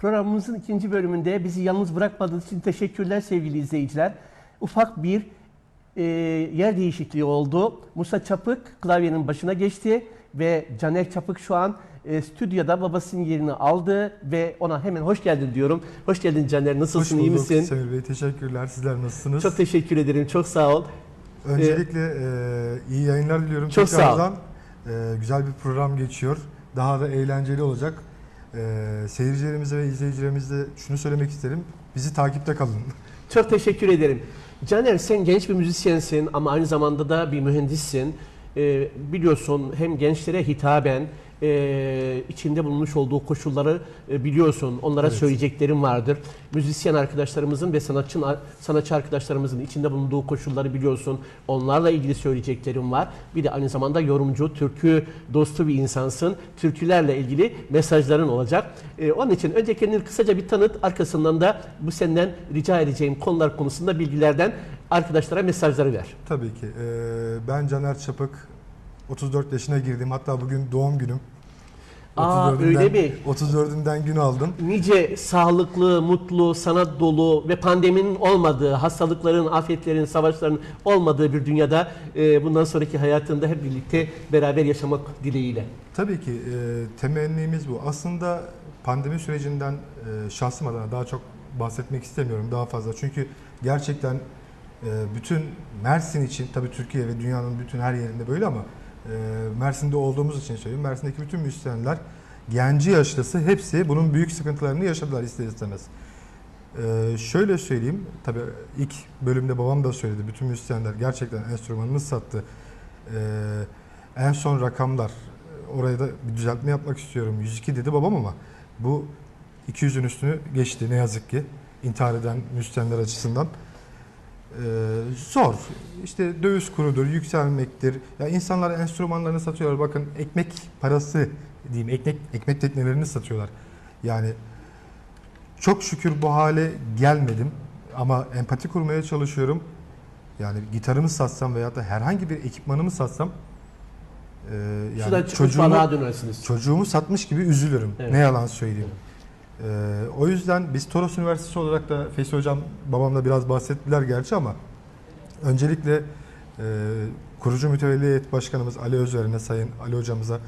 Programımızın ikinci bölümünde bizi yalnız bırakmadığınız için teşekkürler sevgili izleyiciler. Ufak bir yer değişikliği oldu. Musa Çapık klavyenin başına geçti ve Caner Çapık şu an stüdyoda babasının yerini aldı ve ona hemen hoş geldin diyorum. Hoş geldin Caner, nasılsın, iyi misin? Hoş bulduk Semih Bey, teşekkürler. Sizler nasılsınız? Çok teşekkür ederim, çok sağ ol. Öncelikle iyi yayınlar diliyorum. Çok sağ ol. Güzel bir program geçiyor. Daha da eğlenceli olacak. Seyircilerimize ve izleyicilerimize şunu söylemek isterim. Bizi takipte kalın. Çok teşekkür ederim. Caner, sen genç bir müzisyensin ama aynı zamanda da bir mühendissin. Biliyorsun hem gençlere hitaben içinde bulunmuş olduğu koşulları biliyorsun. Onlara Evet. söyleyeceklerim vardır. Müzisyen arkadaşlarımızın ve sanatçı arkadaşlarımızın içinde bulunduğu koşulları biliyorsun. Onlarla ilgili söyleyeceklerim var. Bir de aynı zamanda yorumcu, türkü dostu bir insansın. Türkülerle ilgili mesajların olacak. Onun için önce kendini kısaca bir tanıt. Arkasından da bu senden rica edeceğim konular konusunda bilgilerden arkadaşlara mesajları ver. Tabii ki. Ben Caner Çapık. 34 yaşına girdim. Hatta bugün doğum günüm. Öyle mi? 34'ünden gün aldım. Nice sağlıklı, mutlu, sanat dolu ve pandeminin olmadığı, hastalıkların, afetlerin, savaşların olmadığı bir dünyada bundan sonraki hayatında hep birlikte beraber yaşamak dileğiyle. Tabii ki temennimiz bu. Aslında pandemi sürecinden şahsım adına daha çok bahsetmek istemiyorum daha fazla. Çünkü gerçekten bütün Mersin için, tabii Türkiye ve dünyanın bütün her yerinde böyle ama Mersin'de olduğumuz için söyleyeyim. Mersin'deki bütün müzisyenler, genci yaşlısı hepsi bunun büyük sıkıntılarını yaşadılar ister istemez. Şöyle söyleyeyim, tabii ilk bölümde babam da söyledi. Bütün müzisyenler gerçekten enstrümanını sattı. En son rakamlar, oraya da bir düzeltme yapmak istiyorum. 102 dedi babam ama bu 200'ün üstünü geçti ne yazık ki. İntihar eden müzisyenler açısından. Zor. İşte döviz kurudur, yükselmektir. Ya insanlar enstrümanlarını satıyorlar. Bakın ekmek parası diyeyim, ekmek teknelerini satıyorlar. Yani çok şükür bu hale gelmedim ama empati kurmaya çalışıyorum. Yani gitarımı satsam veya da herhangi bir ekipmanımı satsam yani çocuğumu satmış gibi üzülürüm. Evet. Ne yalan söyleyeyim. O yüzden biz Toros Üniversitesi olarak da Feysi Hocam, babamla biraz bahsettiler gerçi ama öncelikle kurucu mütevelli heyet başkanımız Ali Özveren'e, Sayın Ali Hocamıza,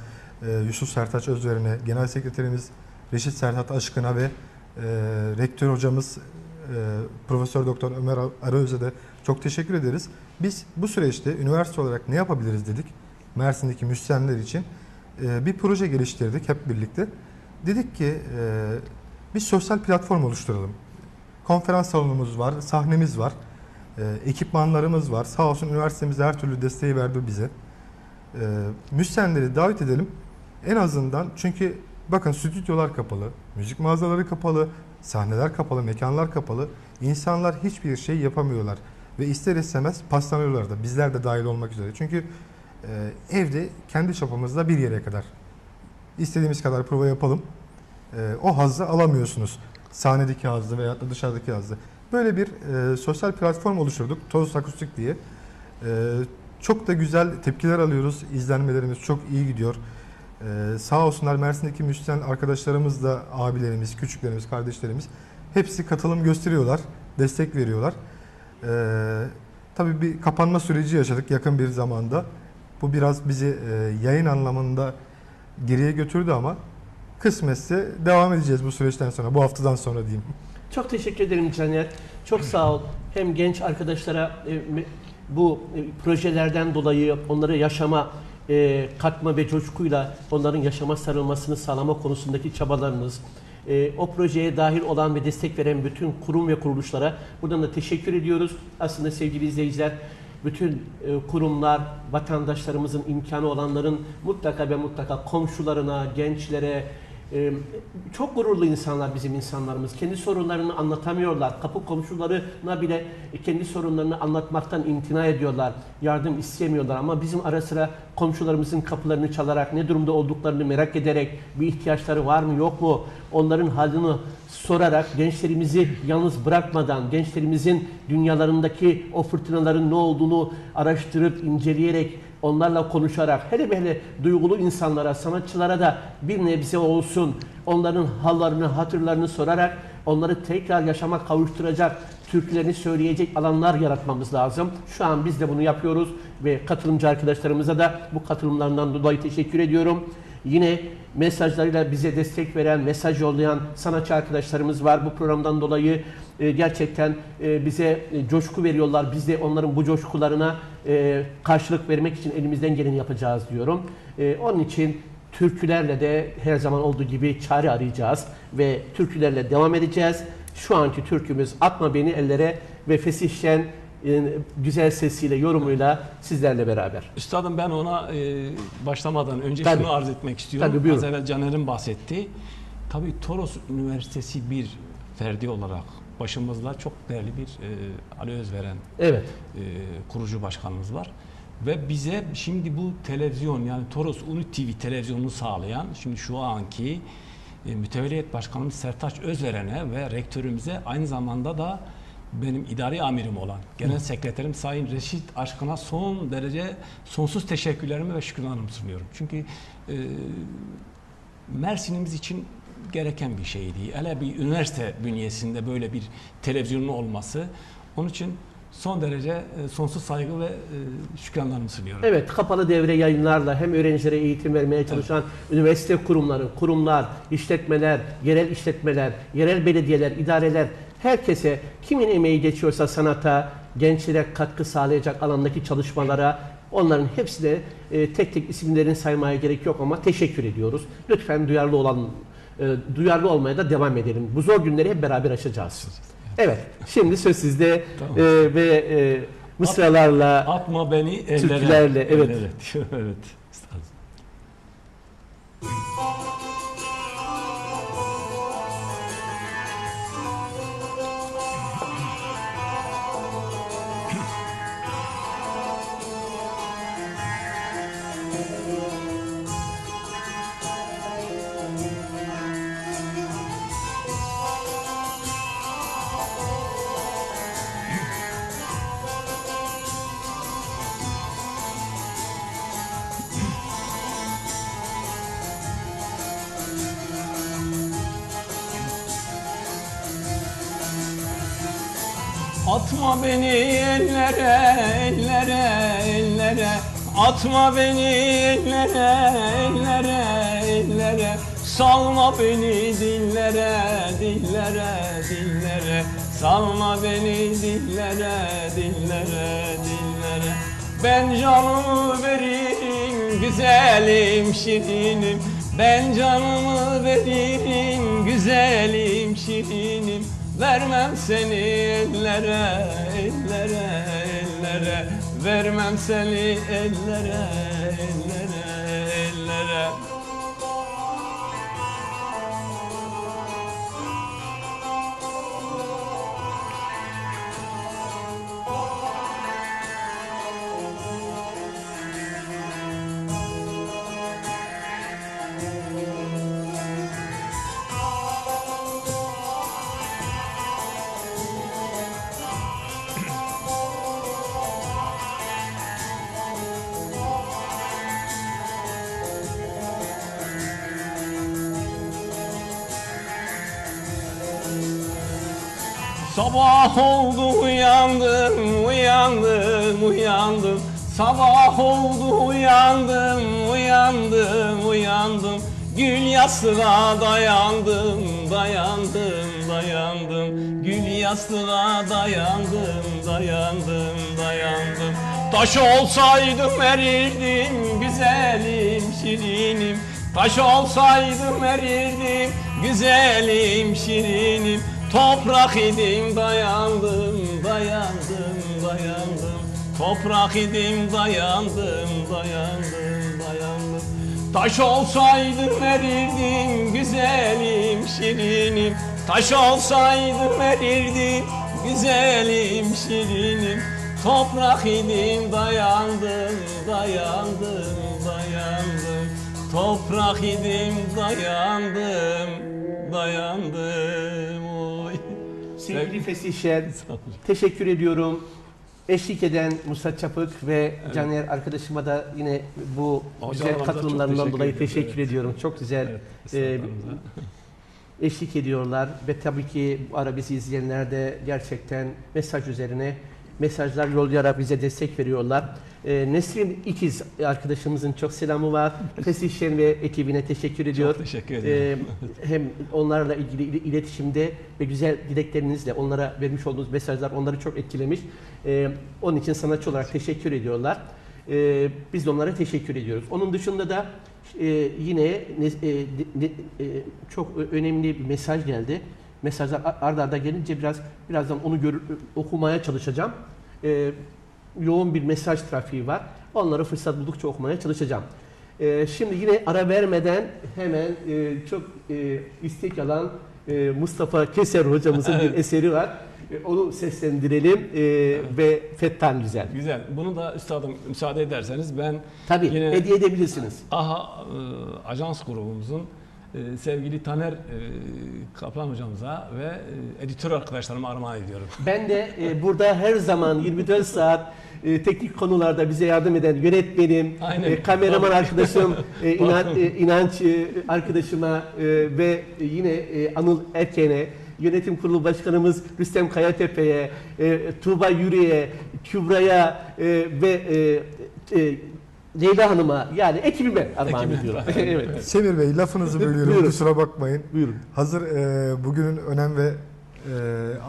Yusuf Sertaç Özveren'e, Genel Sekreterimiz Reşit Serhat Aşkın'a ve Rektör Hocamız Profesör Doktor Ömer Araöz'e de çok teşekkür ederiz. Biz bu süreçte üniversite olarak ne yapabiliriz dedik. Mersin'deki müzisyenler için bir proje geliştirdik hep birlikte. Dedik ki bir sosyal platform oluşturalım. Konferans salonumuz var, sahnemiz var, ekipmanlarımız var. Sağ olsun üniversitemiz her türlü desteği verdi bize. Müzisyenleri davet edelim. En azından çünkü bakın stüdyolar kapalı, müzik mağazaları kapalı, sahneler kapalı, mekanlar kapalı. İnsanlar hiçbir şey yapamıyorlar. Ve ister istemez paslanıyorlar da, bizler de dahil olmak üzere. Çünkü evde kendi çapımızda bir yere kadar istediğimiz kadar prova yapalım. O hazzı alamıyorsunuz. Sahnedeki hazzı veyahut da dışarıdaki hazzı. Böyle bir sosyal platform oluşturduk. Toros Akustik diye. Çok da güzel tepkiler alıyoruz. İzlenmelerimiz çok iyi gidiyor. Sağ olsunlar Mersin'deki müzisyen arkadaşlarımız da, abilerimiz, küçüklerimiz, kardeşlerimiz hepsi katılım gösteriyorlar. Destek veriyorlar. Tabii bir kapanma süreci yaşadık yakın bir zamanda. Bu biraz bizi yayın anlamında geriye götürdü ama kısmetse devam edeceğiz bu süreçten sonra, bu haftadan sonra diyeyim. Çok teşekkür ederim Caner. Çok sağ ol. Hem genç arkadaşlara bu projelerden dolayı onları yaşama katma ve coşkuyla onların yaşama sarılmasını sağlama konusundaki çabalarınız, o projeye dahil olan ve destek veren bütün kurum ve kuruluşlara buradan da teşekkür ediyoruz. Aslında sevgili izleyiciler, bütün kurumlar, vatandaşlarımızın imkanı olanların mutlaka ve mutlaka komşularına, gençlere, çok gururlu insanlar bizim insanlarımız. Kendi sorunlarını anlatamıyorlar. Kapı komşularına bile kendi sorunlarını anlatmaktan imtina ediyorlar. Yardım istemiyorlar ama bizim ara sıra komşularımızın kapılarını çalarak, ne durumda olduklarını merak ederek, bir ihtiyaçları var mı yok mu, onların halini sorarak, gençlerimizi yalnız bırakmadan, gençlerimizin dünyalarındaki o fırtınaların ne olduğunu araştırıp, inceleyerek onlarla konuşarak, hele duygulu insanlara, sanatçılara da bir nebze olsun onların hallarını, hatırlarını sorarak onları tekrar yaşama kavuşturacak, türkülerini söyleyecek alanlar yaratmamız lazım. Şu an biz de bunu yapıyoruz ve katılımcı arkadaşlarımıza da bu katılımlarından dolayı teşekkür ediyorum. Yine mesajlarıyla bize destek veren, mesaj yollayan sanatçı arkadaşlarımız var. Bu programdan dolayı gerçekten bize coşku veriyorlar. Biz de onların bu coşkularına karşılık vermek için elimizden geleni yapacağız diyorum. Onun için türkülerle de her zaman olduğu gibi çare arayacağız ve türkülerle devam edeceğiz. Şu anki türkümüz Atma Beni Ellere ve Fesih Şen güzel sesiyle, yorumuyla sizlerle beraber. Üstadım ben ona başlamadan önce Tabii. şunu arz etmek istiyorum. Tabii, buyurun. Az evvel Caner'in bahsetti. Tabii Toros Üniversitesi bir ferdi olarak başımızda çok değerli bir Ali Özveren Evet. kurucu başkanımız var. Ve bize şimdi bu televizyon yani Toros Uni TV televizyonunu sağlayan şimdi şu anki mütevelliyet başkanımız Sertaç Özveren'e ve rektörümüze aynı zamanda da benim idari amirim olan genel sekreterim Sayın Reşit Aşkın'a son derece sonsuz teşekkürlerimi ve şükranlarımı sunuyorum. Çünkü Mersin'imiz için gereken bir şeydi. Hele bir üniversite bünyesinde böyle bir televizyonun olması. Onun için son derece sonsuz saygı ve şükranlarımı sunuyorum. Evet, kapalı devre yayınlarla hem öğrencilere eğitim vermeye çalışan üniversite kurumları, kurumlar, işletmeler, yerel belediyeler, idareler, herkese kimin emeği geçiyorsa sanata, gençlere katkı sağlayacak alandaki çalışmalara, onların hepsine tek tek isimlerini saymaya gerek yok ama teşekkür ediyoruz. Lütfen duyarlı olmaya da devam edelim. Bu zor günleri hep beraber aşacağız. Evet, şimdi söz sizde Tamam. ve mısralarla, Atma beni ellere. türkülerle, evet. Evet. Evet. Üstadım. Atma beni ellere, ellere, ellere. Atma beni ellere, ellere, ellere. Salma beni dillere, dillere, dillere. Salma beni dillere, dillere, dillere. Ben canımı veririm güzelim şirinim. Ben canımı veririm güzelim şirinim. Vermem seni ellere, ellere, ellere. Vermem seni ellere, ellere, ellere. Sabah oldu uyandım, uyandım, uyandım. Sabah oldu uyandım, uyandım, uyandım. Gül yastığa dayandım, dayandım, dayandım. Gül yastığa dayandım, dayandım, dayandım. Taş olsaydım erirdim, güzelim şirinim. Taş olsaydım erirdim, güzelim şirinim. Toprak idim dayandım, dayandım, dayandım. Toprak idim dayandım, dayandım, dayandım. Taş olsaydım erirdim, güzelim şirinim. Taş olsaydım erirdim, güzelim şirinim. Toprak idim dayandım, dayandım, dayandım. Toprak idim dayandım, dayandım. Oy. Sevgili Fesih Şen, teşekkür ediyorum. Eşlik eden Musa Çapık ve Caner arkadaşıma da yine bu güzel Hocalarımıza çok katılımlarından dolayı ediyoruz. teşekkür ediyorum. Çok güzel Evet, e, üstadlarımıza. eşlik ediyorlar ve tabii ki bu ara bizi izleyenler de gerçekten mesaj üzerine mesajlar yollayarak bize destek veriyorlar. Nesrin İkiz arkadaşımızın çok selamı var. Fesih Şen ve ekibine teşekkür ediyor. Çok teşekkür ederim. Hem onlarla ilgili iletişimde ve güzel dileklerinizle onlara vermiş olduğunuz mesajlar onları çok etkilemiş. Onun için sanatçı olarak teşekkür ediyorlar. Biz de onlara teşekkür ediyoruz. Onun dışında da yine çok önemli bir mesaj geldi. Mesajlar arda arda gelince birazdan onu okumaya çalışacağım. Yoğun bir mesaj trafiği var. Onları fırsat buldukça okumaya çalışacağım. Şimdi yine ara vermeden hemen çok istek alan Mustafa Keser hocamızın bir eseri var. Onu seslendirelim ve Fettan Güzel. Güzel. Bunu da üstadım müsaade ederseniz ben Tabii yine hediye edebilirsiniz. ajans grubumuzun sevgili Taner Kaplan hocamıza ve editör arkadaşlarıma armağan ediyorum. Ben de burada her zaman 24 saat teknik konularda bize yardım eden yönetmenim, kameraman arkadaşım, İnanç arkadaşıma ve yine Anıl Erken'e, yönetim kurulu başkanımız Rüstem Kayatepe'ye, Tuğba Yürü'ye, Kübra'ya ve Leyla Hanım'a yani ekibime armağan ediyorum. Evet. Semir Bey lafınızı bölüyorum, Buyurun. kusura bakmayın. Buyurun. Hazır bugünün önem ve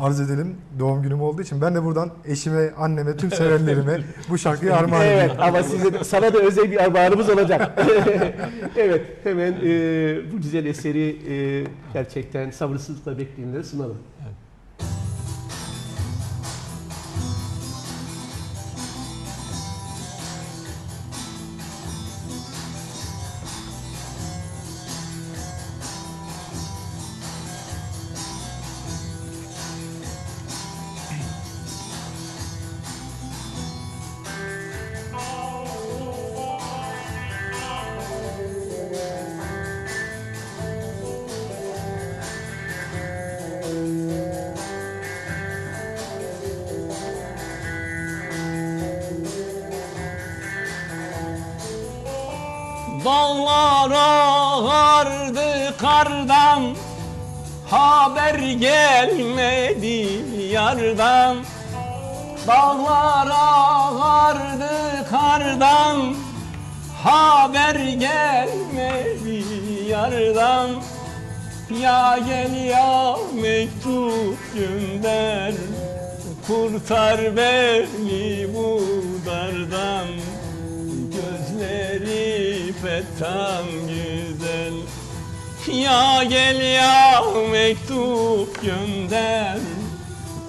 arz edelim doğum günüm olduğu için ben de buradan eşime, anneme, tüm sevenlerime bu şarkıyı armağan ediyorum. Evet ama sana da özel bir armağanımız olacak. Evet hemen bu güzel eseri gerçekten sabırsızlıkla bekleyenlere sunalım. Dağlar ağardı kardan, haber gelmedi yardan. Dağlar ağardı kardan, haber gelmedi yardan. Ya gel ya mektup gönder, kurtar beni bu dardan. Gözleri fettan güzel. Ya gel ya mektup gönder,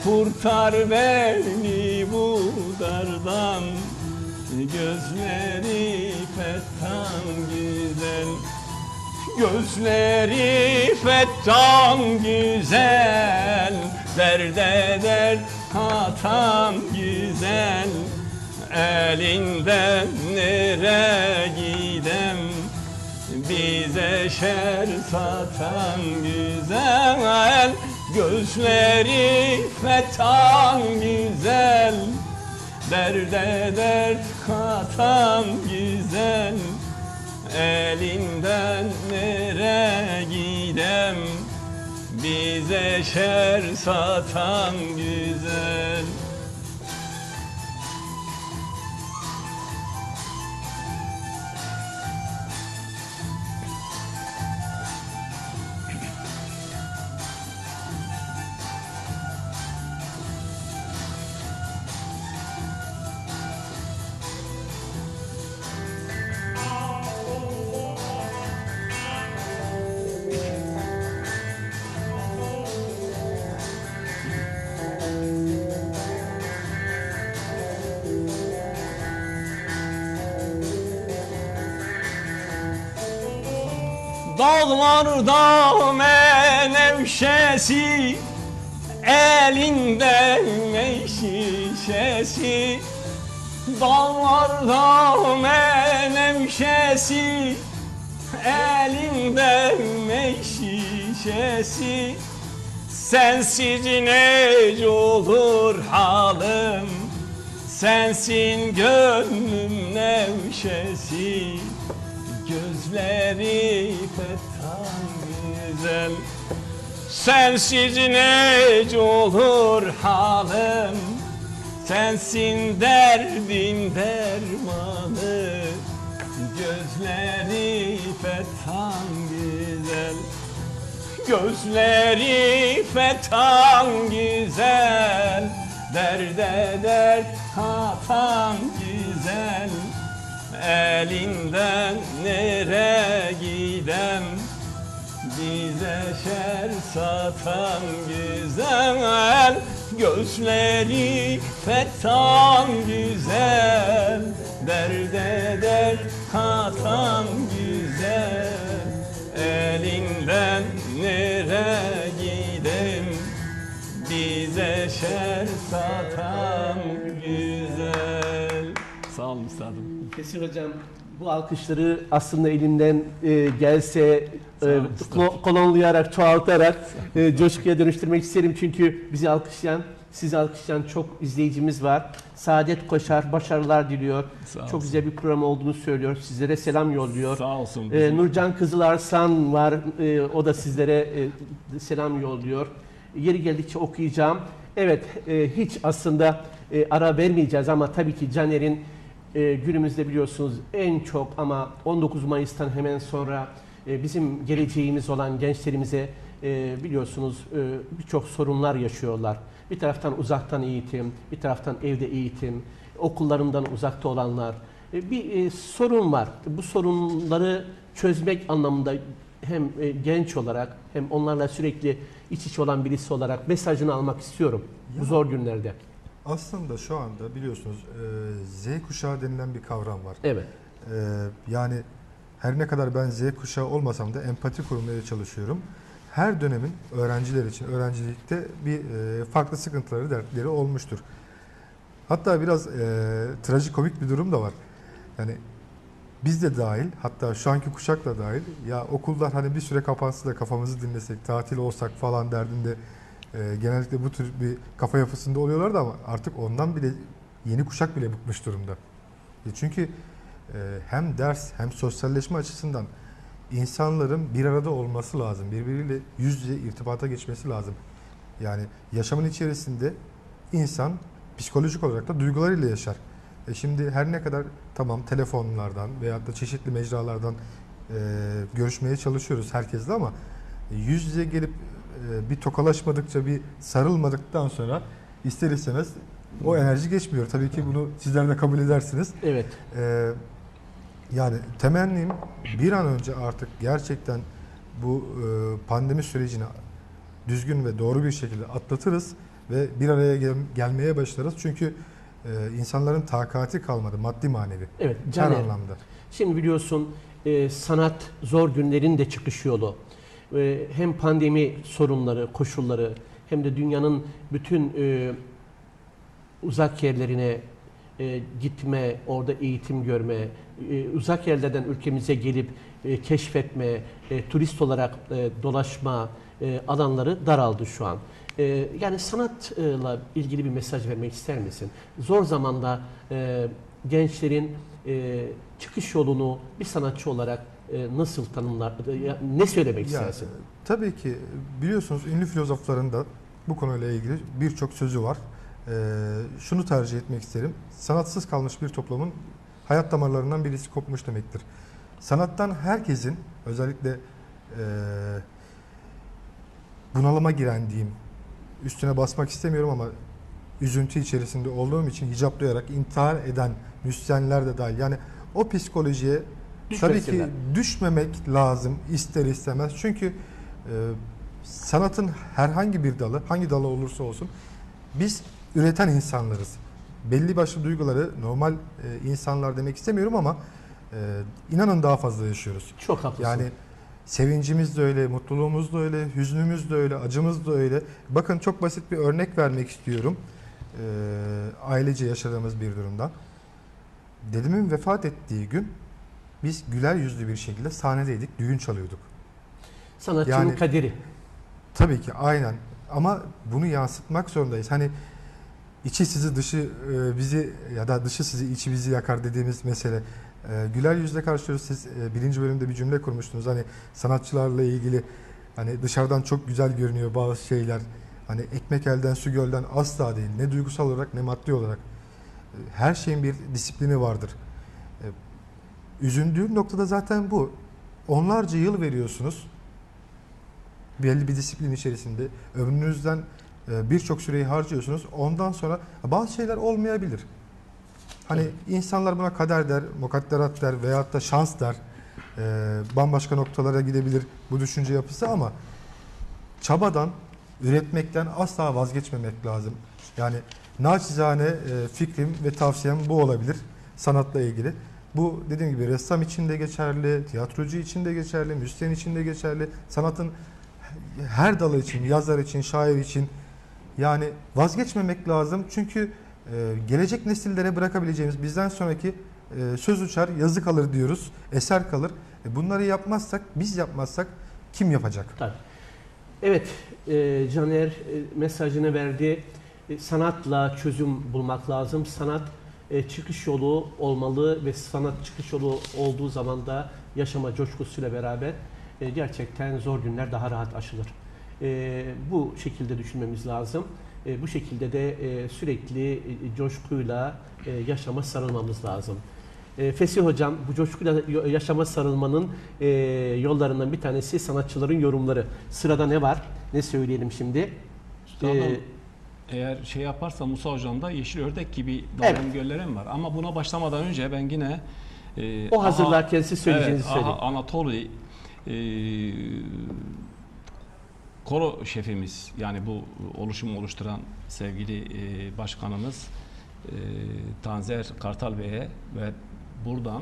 kurtar beni bu dardan. Gözleri fettan güzel. Gözleri fettan güzel, derde dert katan güzel. Elinden nere gidem, bize şer satan güzel. Gözleri fethan güzel, derde dert katan güzel. Elinden nere gidem, bize şer satan güzel. Dağlarda menevşesi, elinde şişesi. Dağlarda menevşesi, elinde şişesi. Sensiz nece olur halim, Sensin gönlüm nevşesi, gözleri fethan güzel. Sensiz nece olur halim, sensin derdim dermanı, gözleri fethan güzel. Gözleri fethan güzel, derde dert katan güzel. Elinden nere gidem, bize şer satan güzel. Gözleri fethan güzel, derde dert katan güzel. Elinden nere gidem, bize şer satan güzel. Sağ olun üstadım. Kesin hocam, bu alkışları aslında elimden gelse olun, estağfurullah. kolonlayarak, çoğaltarak coşkuya dönüştürmek isterim. Çünkü bizi alkışlayan, sizi alkışlayan çok izleyicimiz var. Saadet Koşar, başarılar diliyor. Sağ olsun. Çok güzel bir program olduğunu söylüyor. Sizlere selam yolluyor. Sağ olsun. Nurcan Kızılarslan var. O da sizlere selam yolluyor. Yeri geldikçe okuyacağım. Evet, hiç aslında ara vermeyeceğiz ama tabii ki Caner'in günümüzde biliyorsunuz en çok, ama 19 Mayıs'tan hemen sonra bizim geleceğimiz olan gençlerimize biliyorsunuz birçok sorunlar yaşıyorlar. Bir taraftan uzaktan eğitim, bir taraftan evde eğitim, okullarından uzakta olanlar. Bir sorun var. Bu sorunları çözmek anlamında hem genç olarak hem onlarla sürekli iç içe olan birisi olarak mesajını almak istiyorum bu zor günlerde. Aslında şu anda biliyorsunuz Z kuşağı denilen bir kavram var. Evet. Yani her ne kadar ben Z kuşağı olmasam da empati kurmaya çalışıyorum. Her dönemin öğrenciler için öğrencilikte bir farklı sıkıntıları, dertleri olmuştur. Hatta biraz trajikomik bir durum da var. Yani biz de dahil, hatta şu anki kuşak da dahil, ya okullar hani bir süre kapansa da kafamızı dinlesek, tatil olsak falan derdinde genellikle bu tür bir kafa yapısında oluyorlardı ama artık ondan bile yeni kuşak bile bıkmış durumda. Çünkü hem ders hem sosyalleşme açısından insanların bir arada olması lazım. Birbiriyle yüz yüze irtibata geçmesi lazım. Yani yaşamın içerisinde insan psikolojik olarak da duygularıyla yaşar. Şimdi her ne kadar tamam telefonlardan veyahut da çeşitli mecralardan görüşmeye çalışıyoruz herkesle ama yüz yüze gelip bir tokalaşmadıkça, bir sarılmadıktan sonra ister istemez o enerji geçmiyor. Tabii ki bunu sizler de kabul edersiniz. Evet. Yani temennim bir an önce artık gerçekten bu pandemi sürecini düzgün ve doğru bir şekilde atlatırız ve bir araya gelmeye başlarız. Çünkü insanların takati kalmadı maddi manevi. Evet, her Caner. anlamda. Şimdi biliyorsun sanat zor günlerin de çıkış yolu. Hem pandemi sorunları, koşulları hem de dünyanın bütün uzak yerlerine gitme, orada eğitim görme, uzak yerlerden ülkemize gelip keşfetme, turist olarak dolaşma alanları daraldı şu an. Yani sanatla ilgili bir mesaj vermek ister misin? Zor zamanda gençlerin çıkış yolunu bir sanatçı olarak nasıl tanımlar, ne söylemek istersin? Tabii ki biliyorsunuz ünlü filozofların da bu konuyla ilgili birçok sözü var. Şunu tercih etmek isterim. Sanatsız kalmış bir toplumun hayat damarlarından birisi kopmuş demektir. Sanattan herkesin, özellikle bunalıma giren diyeyim, üstüne basmak istemiyorum ama üzüntü içerisinde olduğum için hicaplayarak intihar eden müzisyenler de dahil. Yani o psikolojiye tabii ki düşmemek lazım ister istemez. Çünkü sanatın herhangi bir dalı, hangi dalı olursa olsun biz üreten insanlarız. Belli başlı duyguları normal insanlar demek istemiyorum ama inanın daha fazla yaşıyoruz. Çok haklısın. Yani sevincimiz de öyle, mutluluğumuz da öyle, hüznümüz de öyle, acımız da öyle. Bakın çok basit bir örnek vermek istiyorum. Ailece yaşadığımız bir durumda. Dedemin vefat ettiği gün biz güler yüzlü bir şekilde sahnedeydik, düğün çalıyorduk. Sanatçının Yani kaderi. Tabii ki aynen ama bunu yansıtmak zorundayız. Hani içi sizi dışı bizi ya da dışı sizi içi bizi yakar dediğimiz mesele. Güler yüzle karşılıyoruz. Siz birinci bölümde bir cümle kurmuştunuz. Hani sanatçılarla ilgili hani dışarıdan çok güzel görünüyor bazı şeyler. Hani ekmek elden su gölden asla değil. Ne duygusal olarak ne maddi olarak. Her şeyin bir disiplini vardır. Üzüldüğüm noktada zaten bu. Onlarca yıl veriyorsunuz. Belli bir disiplin içerisinde. Ömrünüzden birçok süreyi harcıyorsunuz. Ondan sonra bazı şeyler olmayabilir. Hani insanlar buna kader der, mukadderat der veyahut da şans der. Bambaşka noktalara gidebilir bu düşünce yapısı ama çabadan, üretmekten asla vazgeçmemek lazım. Yani naçizane fikrim ve tavsiyem bu olabilir sanatla ilgili. Bu dediğim gibi ressam için de geçerli, tiyatrocu için de geçerli, müzisyen için de geçerli, sanatın her dalı için, yazar için, şair için yani vazgeçmemek lazım. Çünkü gelecek nesillere bırakabileceğimiz bizden sonraki söz uçar, yazı kalır diyoruz, eser kalır. Bunları yapmazsak, biz yapmazsak kim yapacak? Tabii. Evet, Caner mesajını verdi. Sanatla çözüm bulmak lazım. Sanat çıkış yolu olmalı ve sanat çıkış yolu olduğu zaman da yaşama coşkusuyla beraber gerçekten zor günler daha rahat aşılır. Bu şekilde düşünmemiz lazım. Bu şekilde de sürekli coşkuyla yaşama sarılmamız lazım. Fesih Hocam, bu coşkuyla yaşama sarılmanın yollarından bir tanesi sanatçıların yorumları. Sırada ne var? Ne söyleyelim şimdi? Eğer şey yaparsa Musa Hocam da Yeşil Ördek gibi dalgalı göllerim var. Ama buna başlamadan önce ben yine o hazırlarken siz söyleyeceğinizi söyleyin. Anatoli koro şefimiz, yani bu oluşumu oluşturan sevgili başkanımız Tanzer Kartal Bey'e ve buradan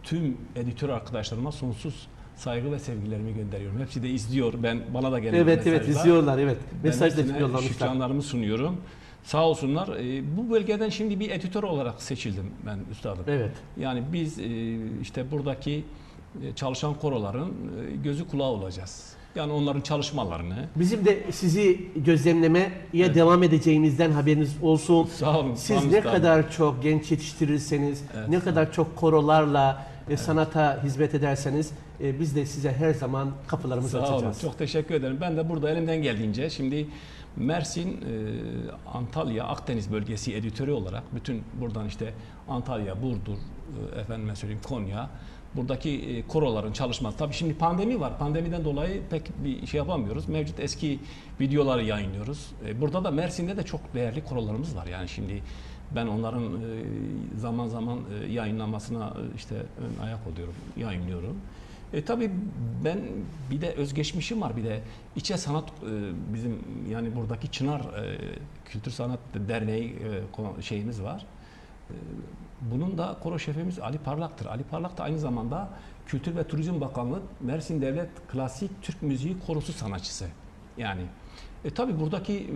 tüm editör arkadaşlarıma sonsuz saygı ve sevgilerimi gönderiyorum. Hepsi de izliyor. Bana da gelen evet izliyorlar, evet. Mesaj da yollamışlar. yollamışlar. Şükranlarımı sunuyorum. Sağ olsunlar. Bu bölgeden şimdi bir editör olarak seçildim ben üstadım. Evet. Yani biz işte buradaki çalışan koroların gözü kulağı olacağız. Yani onların çalışmalarını. Bizim de sizi gözlemlemeye devam edeceğimizden haberiniz olsun. Sağ olun. Siz ne kadar çok genç yetiştirirseniz, ne kadar çok korolarla sanata hizmet ederseniz biz de size her zaman kapılarımızı açacağız. Sağ olun. Çok teşekkür ederim. Ben de burada elimden geldiğince şimdi Mersin, Antalya, Akdeniz bölgesi editörü olarak bütün buradan işte Antalya, Burdur, efendime söyleyeyim Konya, buradaki koroların çalışması. Tabii şimdi pandemi var. Pandemiden dolayı pek bir şey yapamıyoruz. Mevcut eski videoları yayınlıyoruz. Burada da Mersin'de de çok değerli korolarımız var. Yani şimdi ben onların zaman zaman yayınlanmasına işte ön ayak oluyorum, yayınlıyorum. Tabii ben bir de özgeçmişim var, bir de İçe Sanat bizim yani buradaki Çınar Kültür Sanat Derneği şeyimiz var. Bunun da koro şefimiz Ali Parlak'tır. Ali Parlak da aynı zamanda Kültür ve Turizm Bakanlığı Mersin Devlet Klasik Türk Müziği Korosu sanatçısı. Yani tabii buradaki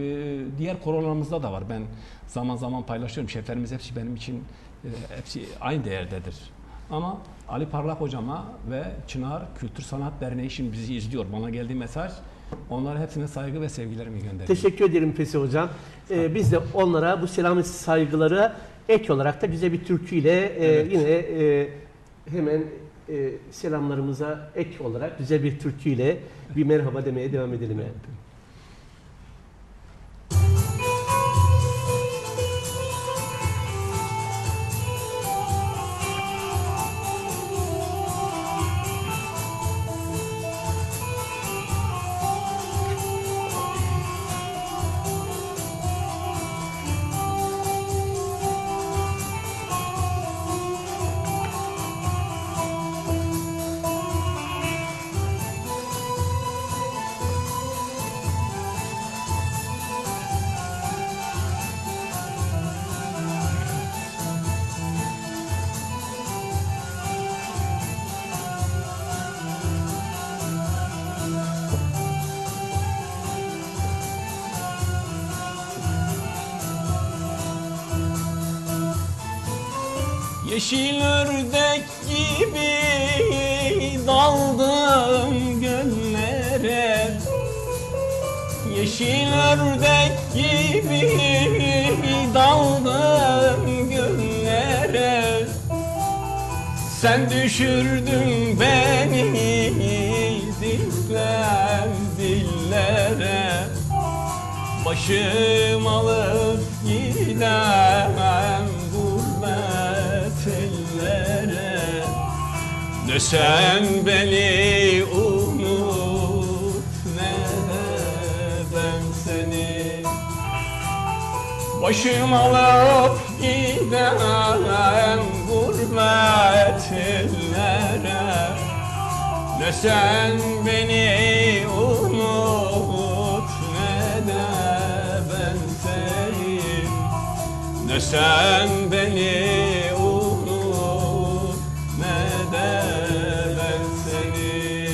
diğer korolarımızda da var. Ben zaman zaman paylaşıyorum. Şeflerimiz hepsi benim için hepsi aynı değerdedir. Ama Ali Parlak hocama ve Çınar Kültür Sanat Derneği şimdi bizi izliyor. Bana geldiği mesaj, onlara hepsine saygı ve sevgilerimi gönderiyorum. Teşekkür ederim Fesih Hocam. Biz de onlara bu selam ve saygıları ek olarak da güzel bir türküyle yine hemen selamlarımıza ek olarak güzel bir türküyle bir merhaba demeye devam edelim. Evet. Yeşil ördek gibi daldım göllere, yeşil ördek gibi daldım Sen düşürdün beni dillere, başım alıp gidemem gurbet ellere. Ne sen beni unut, ne de ben seni. Başım alıp gidemem gurbet ellere. Ne sen beni unut, ne de ben seni. Ne sen beni unut, ne de ben seni.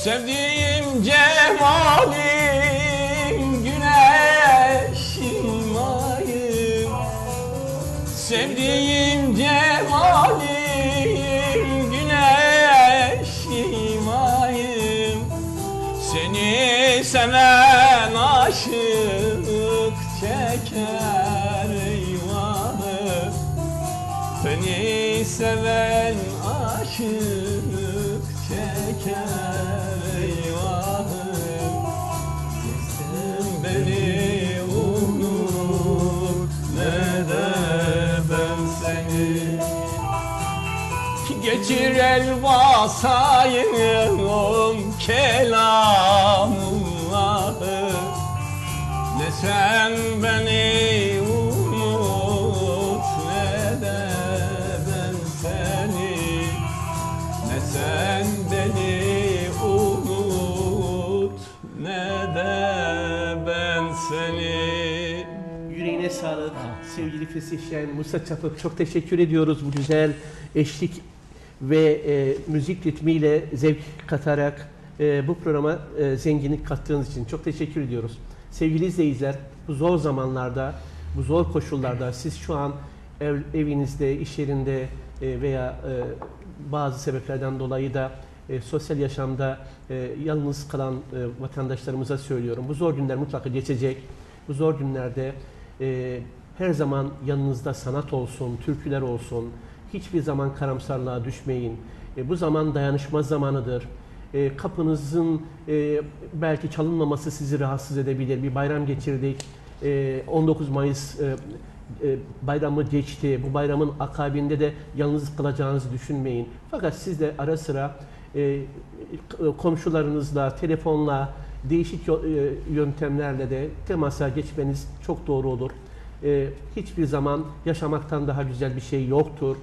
Sevdiğim cemalin güneşim ayım. Sevdiğim cemalin güneşim ayım. Seni seven aşık çeker eyvahı. Beni seven aşık çeker eyvahım. Sen beni unut, ne de ben seni. Geçir el basayım kelamullahı. Ne sen beni unut, ne de ben seni. Ne sen beni unut, ne de ben seni. Yüreğine sağlık sevgili fesihşen Musa Çapık. Çok teşekkür ediyoruz bu güzel eşlik ve müzik ritmiyle zevk katarak bu programa zenginlik kattığınız için çok teşekkür ediyoruz. Sevgili izleyiciler, bu zor zamanlarda, bu zor koşullarda siz şu an evinizde, iş yerinde veya bazı sebeplerden dolayı da sosyal yaşamda yalnız kalan vatandaşlarımıza söylüyorum. Bu zor günler mutlaka geçecek. Bu zor günlerde her zaman yanınızda sanat olsun, türküler olsun. Hiçbir zaman karamsarlığa düşmeyin. Bu zaman dayanışma zamanıdır. Kapınızın belki çalınmaması sizi rahatsız edebilir. Bir bayram geçirdik. 19 Mayıs bayramı geçti. Bu bayramın akabinde de yalnız kalacağınızı düşünmeyin. Fakat siz de ara sıra komşularınızla, telefonla, değişik yöntemlerle de temasa geçmeniz çok doğru olur. Hiçbir zaman yaşamaktan daha güzel bir şey yoktur.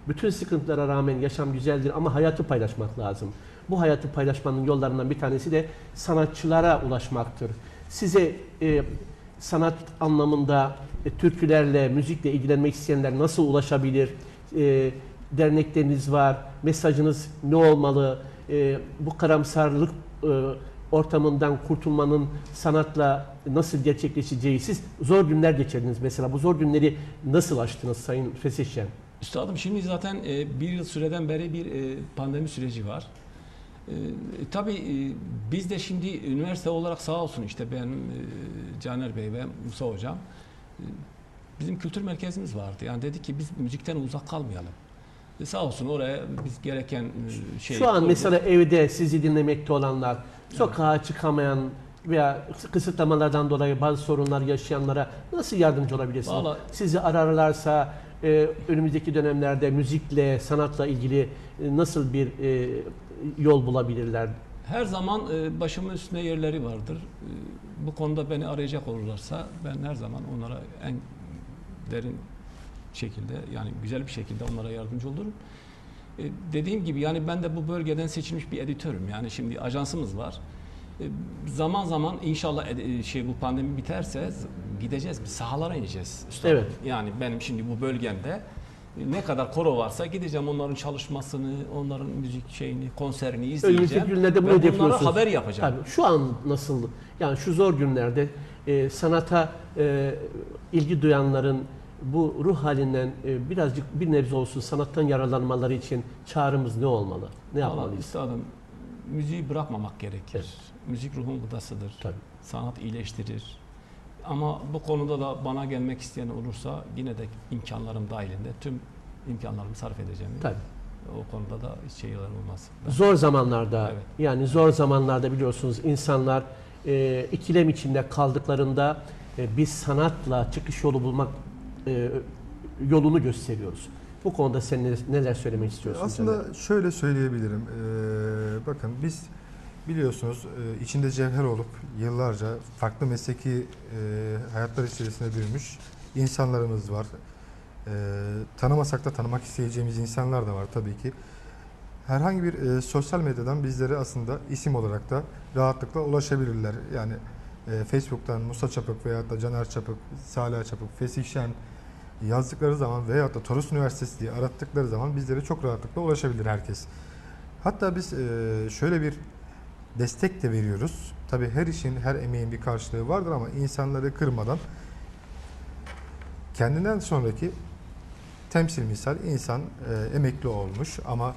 Bütün sıkıntılara rağmen yaşam güzeldir ama hayatı paylaşmak lazım. Bu hayatı paylaşmanın yollarından bir tanesi de sanatçılara ulaşmaktır. Size sanat anlamında türkülerle, müzikle ilgilenmek isteyenler nasıl ulaşabilir? Dernekleriniz var, mesajınız ne olmalı? Bu karamsarlık ortamından kurtulmanın sanatla nasıl gerçekleşeceği, siz zor günler geçirdiniz mesela. Bu zor günleri nasıl aştınız Sayın Fesihşen? Üstadım şimdi zaten bir yıl süreden beri bir pandemi süreci var. Tabii biz de şimdi üniversite olarak sağ olsun işte ben, Caner Bey ve Musa Hocam bizim kültür merkezimiz vardı. Yani dedik ki biz müzikten uzak kalmayalım. Sağ olsun oraya biz gereken şey... Şu an mesela evde sizi dinlemekte olanlar, sokağa çıkamayan veya kısıtlamalardan dolayı bazı sorunlar yaşayanlara nasıl yardımcı olabilirsiniz? Vallahi, sizi ararlarsa önümüzdeki dönemlerde müzikle, sanatla ilgili nasıl bir yol bulabilirler? Her zaman başımın üstünde yerleri vardır. Bu konuda beni arayacak olurlarsa ben her zaman onlara en derin şekilde, yani güzel bir şekilde onlara yardımcı olurum. Dediğim gibi yani ben de bu bölgeden seçilmiş bir editörüm. Yani şimdi ajansımız var. Zaman zaman inşallah bu pandemi biterse gideceğiz, bir sahalara ineceğiz. Üstadım. Evet. Yani benim şimdi bu bölgemde ne kadar koro varsa gideceğim, onların çalışmasını, onların müzik şeyini, konserini izleyeceğim. Önümüzdeki günlerde bunu ve bunlara yapıyorsunuz. haber yapacağım. Tabii, şu an nasıl? Yani şu zor günlerde sanata ilgi duyanların bu ruh halinden birazcık bir nebze olsun sanattan yararlanmaları için çağrımız ne olmalı? Ne Vallahi yapmalıyız? üstadım, müziği bırakmamak gerekir. Evet. Müzik ruhun gıdasıdır. Tabii. Sanat iyileştirir. Ama bu konuda da bana gelmek isteyen olursa yine de imkanlarım dahilinde tüm imkanlarımı sarf edeceğim. Tabii. O konuda da hiç şeyler olmaz. Zor zamanlarda, Evet. yani zor zamanlarda biliyorsunuz insanlar ikilem içinde kaldıklarında biz sanatla çıkış yolu bulmak yolunu gösteriyoruz. Bu konuda sen neler söylemek istiyorsun? Aslında şöyle söyleyebilirim. Bakın biz biliyorsunuz içinde cevher olup yıllarca farklı mesleki hayatlar içerisinde büyümüş insanlarımız var. Tanımasak da tanımak isteyeceğimiz insanlar da var tabii ki. Herhangi bir sosyal medyadan bizlere aslında isim olarak da rahatlıkla ulaşabilirler. Yani Facebook'tan Musa Çapık veyahut da Caner Çapık, Salih Çapık, Fesih Şen yazdıkları zaman veyahut da Toros Üniversitesi diye arattıkları zaman bizlere çok rahatlıkla ulaşabilir herkes. Hatta biz şöyle bir destek de veriyoruz. Tabii her işin, her emeğin bir karşılığı vardır ama insanları kırmadan kendinden sonraki temsil misal insan emekli olmuş ama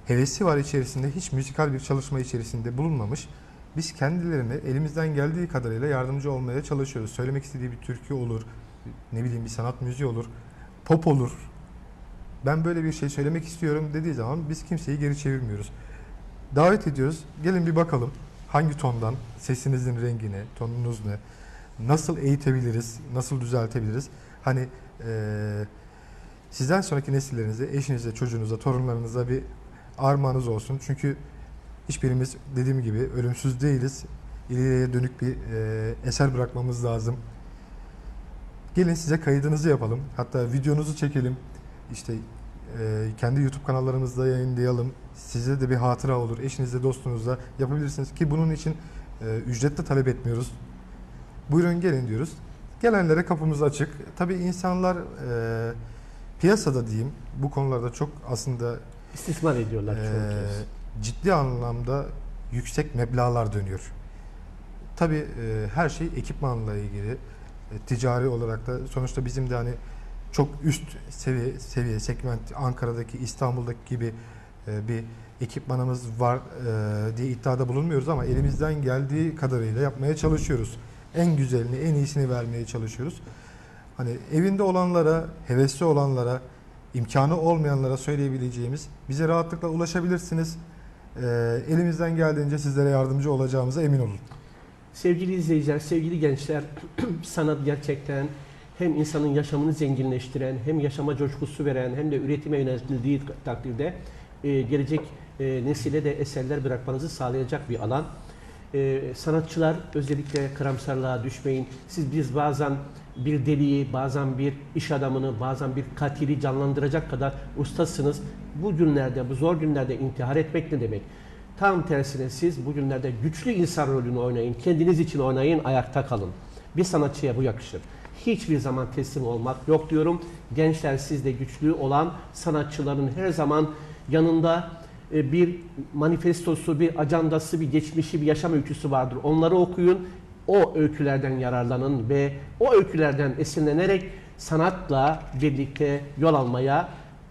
hevesi var içerisinde, hiç müzikal bir çalışma içerisinde bulunmamış. Biz kendilerine elimizden geldiği kadarıyla yardımcı olmaya çalışıyoruz. Söylemek istediği bir türkü olur, ne bileyim bir sanat müziği olur, pop olur. Ben böyle bir şey söylemek istiyorum dediği zaman biz kimseyi geri çevirmiyoruz. Davet ediyoruz, gelin bir bakalım hangi tondan, sesinizin rengine, tonunuz ne, nasıl eğitebiliriz, nasıl düzeltebiliriz. Hani sizden sonraki nesillerinize, eşinize, çocuğunuza, torunlarınıza bir armağanınız olsun. Çünkü hiçbirimiz dediğim gibi ölümsüz değiliz. İleriye dönük bir eser bırakmamız lazım. Gelin size kaydınızı yapalım. Hatta videonuzu çekelim. İşte kendi YouTube kanallarımızda yayınlayalım. Size de bir hatıra olur. Eşinizle, dostunuzla yapabilirsiniz ki bunun için ücret de talep etmiyoruz. Buyurun gelin diyoruz. Gelenlere kapımız açık. Tabii insanlar piyasada diyeyim bu konularda çok aslında İstismar ediyorlar çoğu kez. ciddi anlamda yüksek meblağlar dönüyor. Tabii her şey ekipmanla ilgili. Ticari olarak da sonuçta bizim de hani çok üst seviye segment Ankara'daki, İstanbul'daki gibi bir ekipmanımız var diye iddiada bulunmuyoruz ama elimizden geldiği kadarıyla yapmaya çalışıyoruz. En güzelini, en iyisini vermeye çalışıyoruz. Hani evinde olanlara, hevesli olanlara, imkanı olmayanlara söyleyebileceğimiz, bize rahatlıkla ulaşabilirsiniz. Elimizden geldiğince sizlere yardımcı olacağımıza emin olun. Sevgili izleyiciler, sevgili gençler, sanat gerçekten hem insanın yaşamını zenginleştiren, hem yaşama coşkusu veren, hem de üretime yöneltildiği takdirde gelecek nesile de eserler bırakmanızı sağlayacak bir alan. Sanatçılar özellikle karamsarlığa düşmeyin. Biz bazen bir deliği, bazen bir iş adamını, bazen bir katili canlandıracak kadar ustasınız. Bu günlerde, bu zor günlerde intihar etmek ne demek? Tam tersine siz bugünlerde güçlü insan rolünü oynayın, kendiniz için oynayın, ayakta kalın. Bir sanatçıya bu yakışır. Hiçbir zaman teslim olmak yok diyorum. Gençler, siz de güçlü olan sanatçıların her zaman yanında bir manifestosu, bir ajandası, bir geçmişi, bir yaşam öyküsü vardır. Onları okuyun, o öykülerden yararlanın ve o öykülerden esinlenerek sanatla birlikte yol almaya,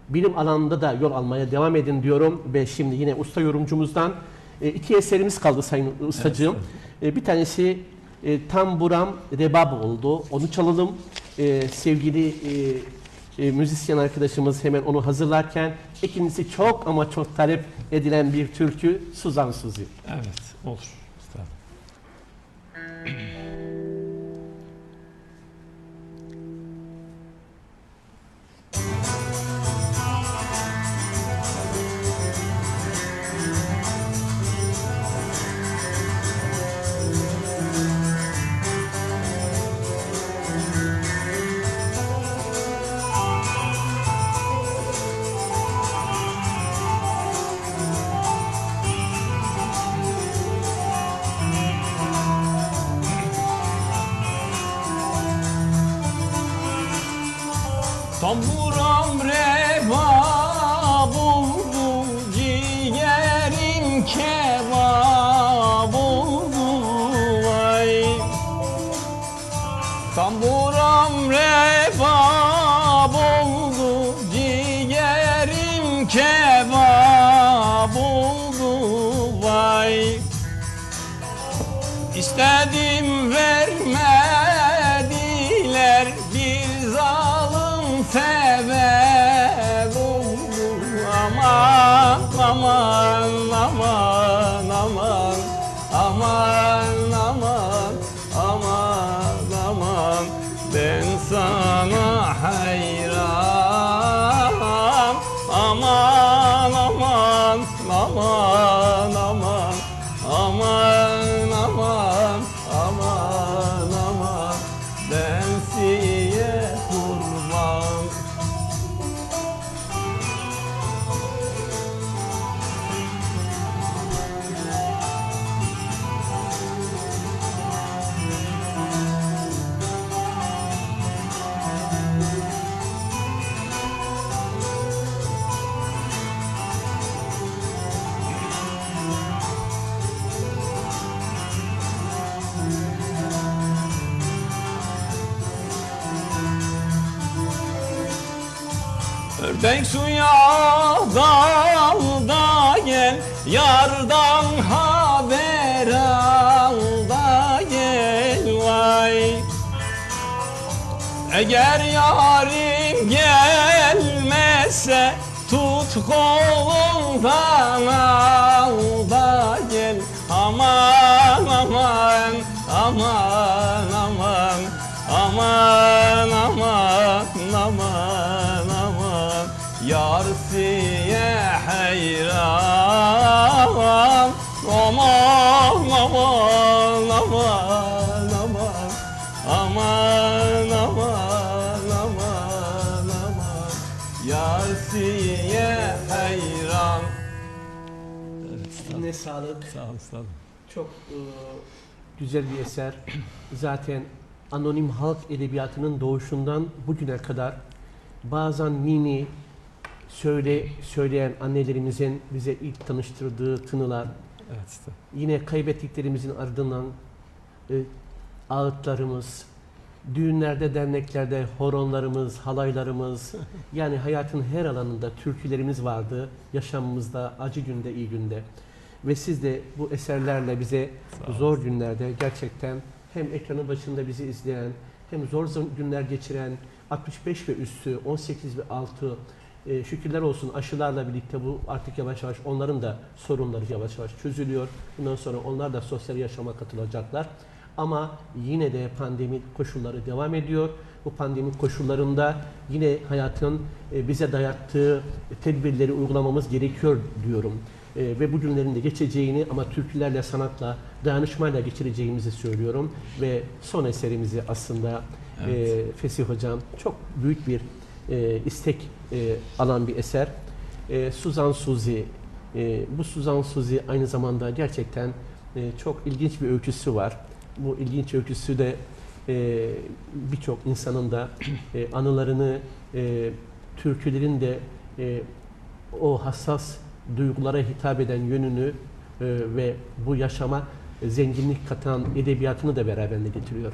bilim alanında da yol almaya devam edin diyorum. Ve şimdi yine usta yorumcumuzdan iki eserimiz kaldı Sayın Ustacığım. Evet. Bir tanesi Tamburam Rebab oldu. Onu çalalım. Sevgili müzisyen arkadaşımız hemen onu hazırlarken, ikincisi çok ama çok talep edilen bir türkü Suzan Suzi. Evet, olur. Üstadım. Tamburam reva buldu, ciğerim kebap oldu vay. Tamburam reva buldu, ciğerim kebap oldu vay. İstedim vermediler, bir zalim sebep oldu. Aman aman aman aman aman aman aman aman, ben sana hayran. Aman aman aman aman aman aman aman aman, ben size kurban. Ördek suya dalda gel, yardan haber al da gel vay. Eğer yarim gelmezse tut kolumdan al da gel. Aman aman aman aman aman aman aman aman, yar siye hayran. Aman aman aman aman aman aman aman aman, yar siye hayran. Eline sağlık. Sağ olun, sağ olun. Çok güzel bir eser. Zaten anonim halk edebiyatının doğuşundan bugüne kadar bazen mini söyleyen annelerimizin bize ilk tanıştırdığı tınılar, Evet işte. yine kaybettiklerimizin ardından ağıtlarımız, düğünlerde, derneklerde horonlarımız, halaylarımız, yani hayatın her alanında türkülerimiz vardı, yaşamımızda, acı günde, iyi günde. Ve siz de bu eserlerle bize zor günlerde gerçekten hem ekranın başında bizi izleyen, hem zor günler geçiren 65 ve üstü, 18 ve altı, şükürler olsun aşılarla birlikte bu artık yavaş yavaş onların da sorunları yavaş yavaş çözülüyor. Bundan sonra onlar da sosyal yaşama katılacaklar. Ama yine de pandemi koşulları devam ediyor. Bu pandemi koşullarında yine hayatın bize dayattığı tedbirleri uygulamamız gerekiyor diyorum. Ve bu günlerin de geçeceğini ama türkülerle, sanatla, dayanışmayla geçireceğimizi söylüyorum. Ve son eserimizi aslında Fesih Hocam çok büyük bir istek alan bir eser. Suzan Suzi. Bu Suzan Suzi aynı zamanda gerçekten çok ilginç bir öyküsü var. Bu ilginç öyküsü de birçok insanın da anılarını, türkülerin de o hassas duygulara hitap eden yönünü ve bu yaşama zenginlik katan edebiyatını da beraberinde getiriyor.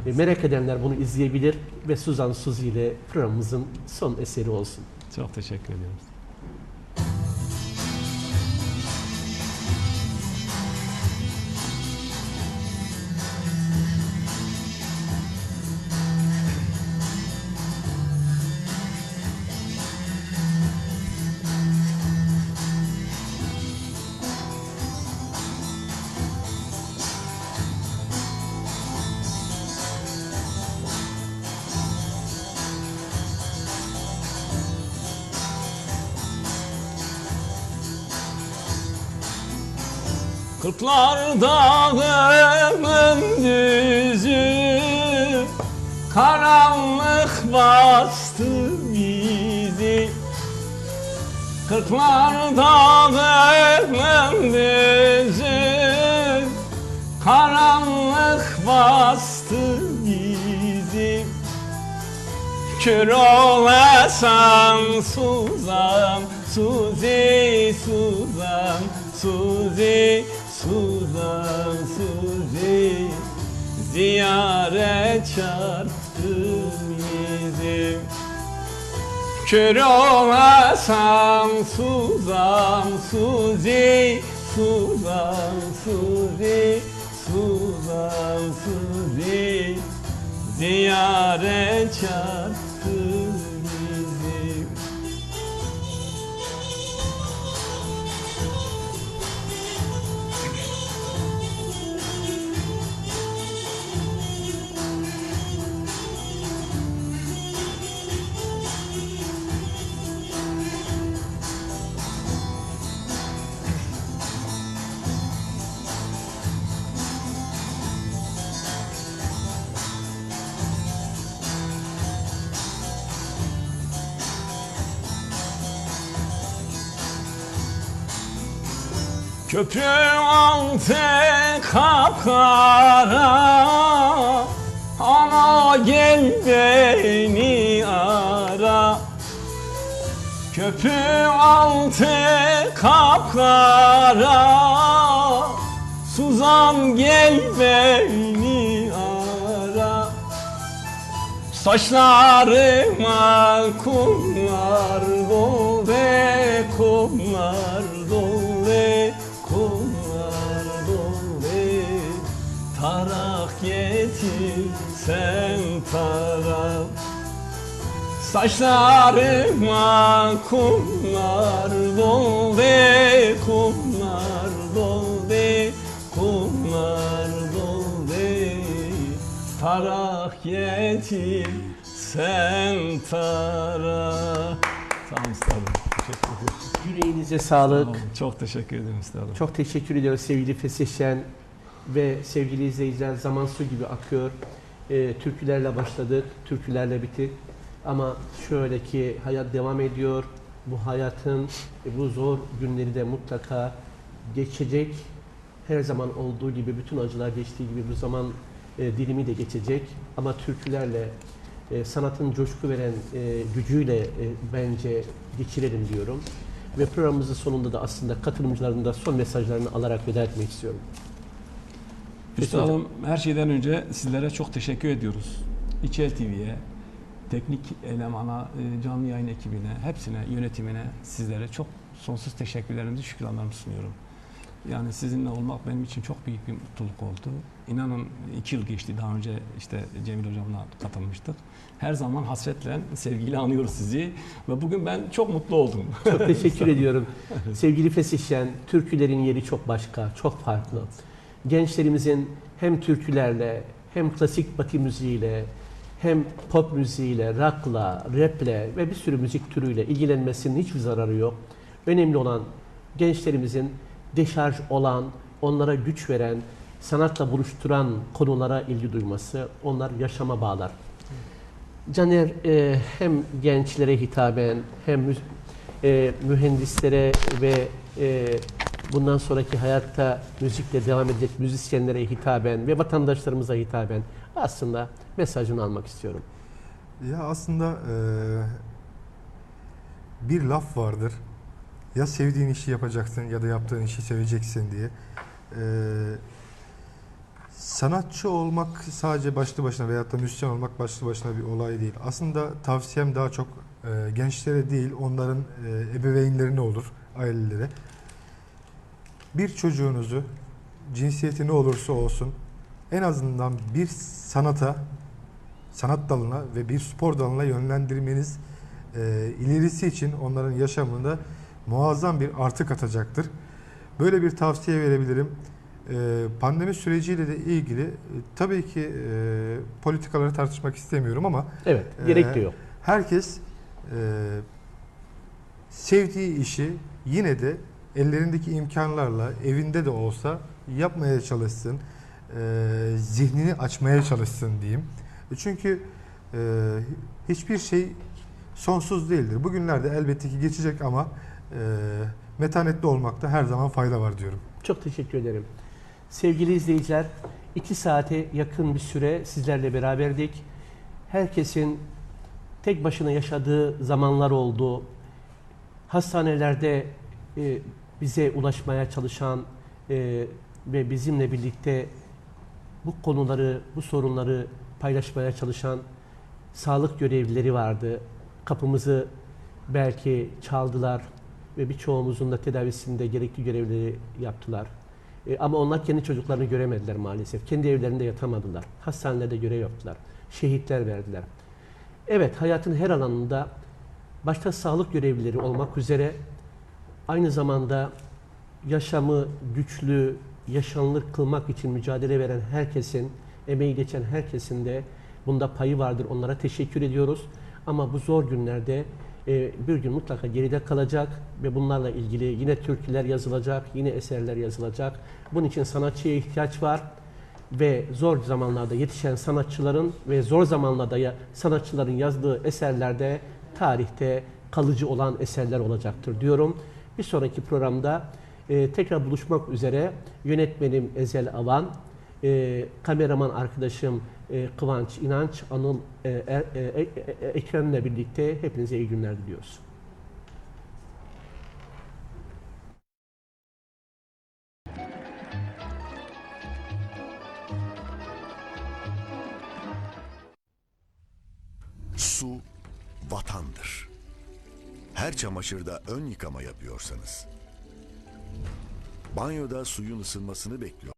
Evet. Merak edenler bunu izleyebilir ve Suzan Suzi ile programımızın son eseri olsun. Çok teşekkür ediyoruz. Kırklar dağının düzü, karanlık bastı bizi. Kırklar dağının düzü, karanlık bastı bizi. Kör olasan Suzan, Suzi, Suzan, Suzi, Suzan, Suzi. Ziyaret çarptım yüzüm. Kör olasan Suzan, Suzi, Suzan, Suzi, Suzan, Suzi. Ziyaret çarptı bizim. Köprü altı kapkara, ana gel beni ara. Köprü altı kapkara, Suzan gel beni ara. Saçlarıma kumlar doldu, kumlar doldu, kumlar doldu. Tarak getir sen tarak. Saçlarıma kumlar doldu, kumlar doldu, kumlar doldu. Tarak getir sen tarak. Tamam üstadım. Teşekkür ederim. Yüreğinize sağlık. Tamam, çok teşekkür ederim üstadım. Çok teşekkür ediyoruz sevgili Fesih Şen ve sevgili izleyiciler. Zaman su gibi akıyor. Türkülerle başladık, türkülerle bitti. Ama şöyle ki hayat devam ediyor. Bu hayatın bu zor günleri de mutlaka geçecek. Her zaman olduğu gibi, bütün acılar geçtiği gibi bu zaman dilimi de geçecek. Ama türkülerle, sanatın coşku veren gücüyle bence geçirelim diyorum. Ve programımızın sonunda da aslında katılımcıların da son mesajlarını alarak veda etmek istiyorum. Üstadım, her şeyden önce sizlere çok teşekkür ediyoruz. İçel TV'ye, teknik elemana, canlı yayın ekibine, hepsine, yönetimine, sizlere çok sonsuz teşekkürlerimizi, şükranlarımı sunuyorum. Yani sizinle olmak benim için çok büyük bir mutluluk oldu. İnanın 2 yıl geçti. Daha önce işte Cemil Hocam'la katılmıştık. Her zaman hasretle, sevgiyle anıyoruz sizi. Ve bugün ben çok mutlu oldum. Çok teşekkür ediyorum. Sevgili Fesih Şen, türkülerin yeri çok başka, çok farklı. Gençlerimizin hem türkülerle, hem klasik batı müziğiyle, hem pop müziğiyle, rock'la, rap'le ve bir sürü müzik türüyle ilgilenmesinin hiçbir zararı yok. Önemli olan gençlerimizin deşarj olan, onlara güç veren, sanatla buluşturan konulara ilgi duyması, onlar yaşama bağlar. Caner hem gençlere hitaben, hem mühendislere ve bundan sonraki hayatta müzikle devam edecek müzisyenlere hitaben ve vatandaşlarımıza hitaben aslında mesajını almak istiyorum. Ya aslında bir laf vardır. Ya sevdiğin işi yapacaksın ya da yaptığın işi seveceksin diye. Sanatçı olmak sadece başlı başına veyahut da müzisyen olmak başlı başına bir olay değil. Aslında tavsiyem daha çok gençlere değil, onların ebeveynlerine olur, ailelere. Bir çocuğunuzu, cinsiyeti ne olursa olsun, en azından bir sanat dalına ve bir spor dalına yönlendirmeniz ilerisi için onların yaşamında muazzam bir artı katacaktır. Böyle bir tavsiye verebilirim. Pandemi süreciyle de ilgili tabii ki politikaları tartışmak istemiyorum ama Evet, gerek de yok. herkes sevdiği işi yine de ellerindeki imkanlarla evinde de olsa yapmaya çalışsın, zihnini açmaya çalışsın diyeyim. Çünkü hiçbir şey sonsuz değildir. Bugünlerde elbette ki geçecek ama metanetli olmakta her zaman fayda var diyorum. Çok teşekkür ederim. Sevgili izleyiciler, 2 saate yakın bir süre sizlerle beraberdik. Herkesin tek başına yaşadığı zamanlar oldu. Hastanelerde bize ulaşmaya çalışan ve bizimle birlikte bu konuları, bu sorunları paylaşmaya çalışan sağlık görevlileri vardı. Kapımızı belki çaldılar ve birçoğumuzun da tedavisinde gerekli görevleri yaptılar. Ama onlar kendi çocuklarını göremediler maalesef. Kendi evlerinde yatamadılar. Hastanelerde görev yaptılar. Şehitler verdiler. Evet, hayatın her alanında başta sağlık görevlileri olmak üzere aynı zamanda yaşamı güçlü, yaşanılır kılmak için mücadele veren herkesin, emeği geçen herkesin de bunda payı vardır. Onlara teşekkür ediyoruz. Ama bu zor günlerde bir gün mutlaka geride kalacak ve bunlarla ilgili yine türküler yazılacak, yine eserler yazılacak. Bunun için sanatçıya ihtiyaç var ve zor zamanlarda yetişen sanatçıların ve zor zamanlarda sanatçıların yazdığı eserlerde tarihte kalıcı olan eserler olacaktır diyorum. Bir sonraki programda tekrar buluşmak üzere. Yönetmenim Ezel Avan, kameraman arkadaşım Kıvanç İnanç, Anıl Ekrem'le birlikte hepinize iyi günler diliyoruz. Su vatandır. Her çamaşırda ön yıkama yapıyorsanız, banyoda suyun ısınmasını bekliyor.